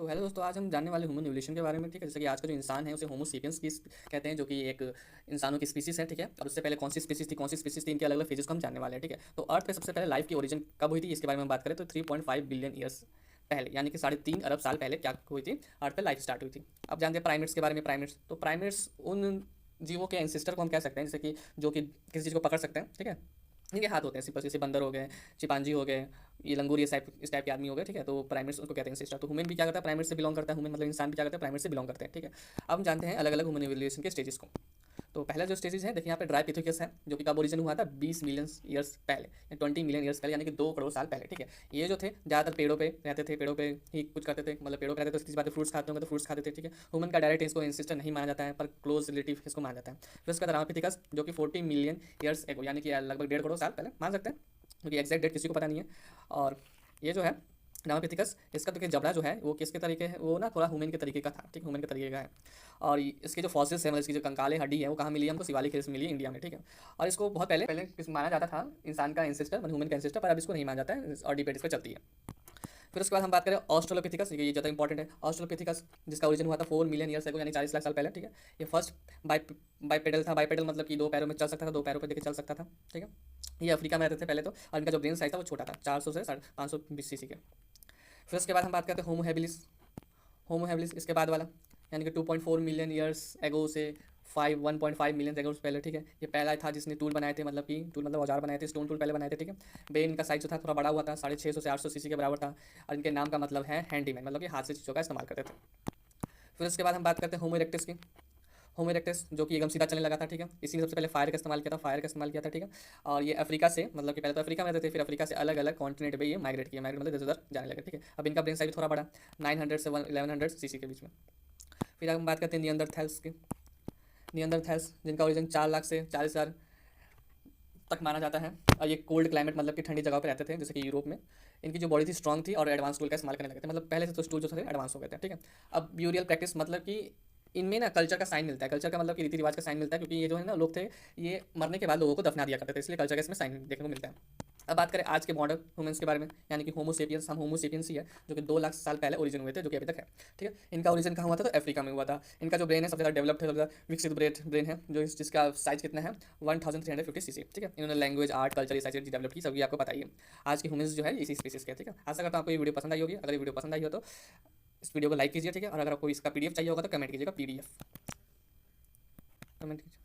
तो हेलो दोस्तों, आज हम जानने वाले ह्यूमन एवोल्यूशन के बारे में। ठीक है, जैसे कि आज का जो इंसान है उसे होमो सेपियंस की कहते हैं, जो कि एक इंसानों की स्पीसीज है। ठीक है, और उससे पहले कौन सी स्पीसीज थी, इनके अलग अलग फेजेस को हम जानने वाले हैं। ठीक है, तो अर्थ पे सबसे पहले लाइफ की ओरिजिन कब हुई थी, इसके बारे में हम बात करें तो 3.5 बिलियन ईयर्स पहले, यानी कि 3.5 अरब साल पहले क्या हुई थी, अर्थ पे लाइफ स्टार्ट हुई थी। अब जानते हैं प्राइमेट्स के बारे में। प्राइमेट्स उन जीवों के एंसेस्टर को हम कह सकते हैं, जैसे कि जो कि किसी चीज़ को पकड़ सकते हैं। ठीक है, इनके हाथ होते हैं सिंपल, जैसे बंदर हो गए, चिंपांजी हो गए, ये लंगूर, ये इस टाइप के आदमी हो गए। ठीक है, तो प्राइमेट्स उनको कहते हैं सिस्टर। तो ह्यूमन भी क्या करता है, प्राइमेट से बिलोंग करता है। ह्यूमन मतलब इंसान भी क्या करता है, प्राइमेट से बिलोंग करते हैं। ठीक है, अब हम जानते हैं अलग अलग ह्यूमन एवोल्यूशन के स्टेजेस को। तो पहला जो स्टेजेस है, देखिए यहाँ पे ड्राई पिथेकस है, जो कि कब ओरिजिन हुआ था, 20 मिलियन ईयर्स पहले, 20 मिलियन ईयर्स पहले, यानी कि 2 करोड़ साल पहले। ठीक है, ये जो थे ज़्यादातर पेड़ों पे रहते थे, पेड़ों पे ही कुछ करते थे, मतलब पेड़ों पे रहते थे, उसकी बात फ्रूट्स खाते होंगे तो फ्रूट्स खाते थे। ठीक है, ह्यूमन का डायरेक्ट इसको इंसिस्टर नहीं माना जाता है, पर क्लोज रिलेटिव इसको माना जाता है। फिर उसके बाद रामापिथिकस, जो कि 40 मिलियन ईयर्स एगो, यानी कि लगभग 1.5 करोड़ साल पहले मान सकते हैं, क्योंकि एग्जैक्ट डेट किसी को पता नहीं है। और ये जो है नामापिथिकस, इसका तो जबड़ा जो है वो किसके तरीके है, वो ना थोड़ा ह्यूमन के तरीके का था। ठीक, ह्यूमन के तरीके का है। और इसके जो फॉसिल्स है, मतलब इसकी जो कंकाले हड्डी है, वो कहाँ मिली है हमको, शिवालिक हिल्स मिली है इंडिया में। ठीक है, और इसको बहुत पहले पहले माना जाता था इंसान का एंसेस्टर, मतलब ह्यूमन का एंसेस्टर, पर अब इसको नहीं माना जाता है और डिबेट इस पर चलती है। फिर उसके बाद हम बात करें ऑस्ट्रेलोपिथिकस, ये ज़्यादा इंपॉर्टेंट है। ऑस्ट्रेलोपिथिकस जिसका ओरिजिन हुआ था 4 मिलियन ईयर्स एगो, यानी 40 लाख साल पहले। ठीक है, ये फर्स्ट बाईपेडल था। बाईपेडल मतलब कि 2 पैरों में चल सकता था, 2 पैरों पर देखे चल सकता था। ठीक है, ये अफ्रीका में रहते थे पहले तो, और इनका जो ब्रेन साइज था वो छोटा था, 400 से 520 सीसी के। फिर उसके बाद हम बात करते हैं होमो हैबिलिस इसके बाद वाला, यानी कि 2.4 मिलियन ईयर्स एगो से 1.5 मिलियन एगो पहले। ठीक है, ये पहला था जिसने टूल बनाए थे, मतलब कि टूल मतलब औजार बनाए थे, स्टोन टूल पहले बनाए थे। ठीक है, ब्रेन का साइज जो था थोड़ा बड़ा हुआ था, 650 से 800 सीसी के बराबर था, और इनके नाम का मतलब है हैंडीमैन, मतलब कि हाथ से चीज़ों का इस्तेमाल करते थे। फिर उसके बाद हम बात करते हैं होमो इरेक्टस की। होमो इरेक्टस जो कि एकदम सीधा चलने लगा था। ठीक है, इसी ने सबसे पहले फायर का इस्तेमाल किया था। ठीक है, और ये अफ्रीका से, मतलब कि पहले तो अफ्रीका में रहते थे, फिर अफ्रीका से अलग अलग कॉन्टिनेंट पे ये माइग्रेट किया, माइग्रेट मतलब इधर उधर जाने लगे। ठीक है, अब इनका ब्रेन साइज थोड़ा बड़ा, 900 से 1100 सीसी के बीच में। फिर हम बात करते हैं नियंदरथैल्स की। नियंदरथैल्स जिनका ओरिजिन 4 लाख से 40,000 तक माना जाता है, और ये कोल्ड क्लाइमेट मतलब कि ठंडी जगह पर रहते थे, जैसे कि यूरोप में। इनकी जो बॉडी थी स्ट्रॉन्ग थी, और एडवांस टूल का इस्तेमाल करने लगे थे, मतलब पहले से तो टूल जो थे एडवांस हो गए थे। ठीक है, अब ब्यूरियल प्रैक्टिस मतलब कि इनमें ना कल्चर का साइन मिलता है, कल्चर का मतलब कि रीति रिवाज का साइन मिलता है, क्योंकि ये जो है ना लोग थे, ये मरने के बाद लोगों को दफना दिया करते थे, इसलिए कल्चर का इसमें साइन देखने को मिलता है। अब बात करें आज के मॉडर्न ह्यूमंस के बारे में, यानी कि होमोसेपियंस, हम होमोसेपियंस ही है, जो कि 2 लाख साल पहले ओरिजिन हुए थे, जो कि अभी तक है। ठीक है, इनका ओरिजिन कहाँ हुआ था, तो अफ्रीका में हुआ था। इनका जो ब्रेन है सबसे ज़्यादा डेवलप्ड है, सबसे ज़्यादा विकसित ब्रेन है, जो जिसका साइज कितना है, 1350 सीसी। ठीक है, इन्होंने लैंग्वेज, आर्ट, कल्चर, ये सारी चीज़ डेवलप की, सभी आपको पता ही है। आज के ह्यूमंस जो है इसी स्पीसीज के। ठीक है, आशा करता हूँ आपको ये वीडियो पसंद आई होगी। अगर ये वीडियो पसंद आई हो तो इस वीडियो को लाइक कीजिए। ठीक है, और अगर आपको इसका पीडीएफ चाहिए होगा तो कमेंट कीजिएगा, पीडीएफ कमेंट कीजिए।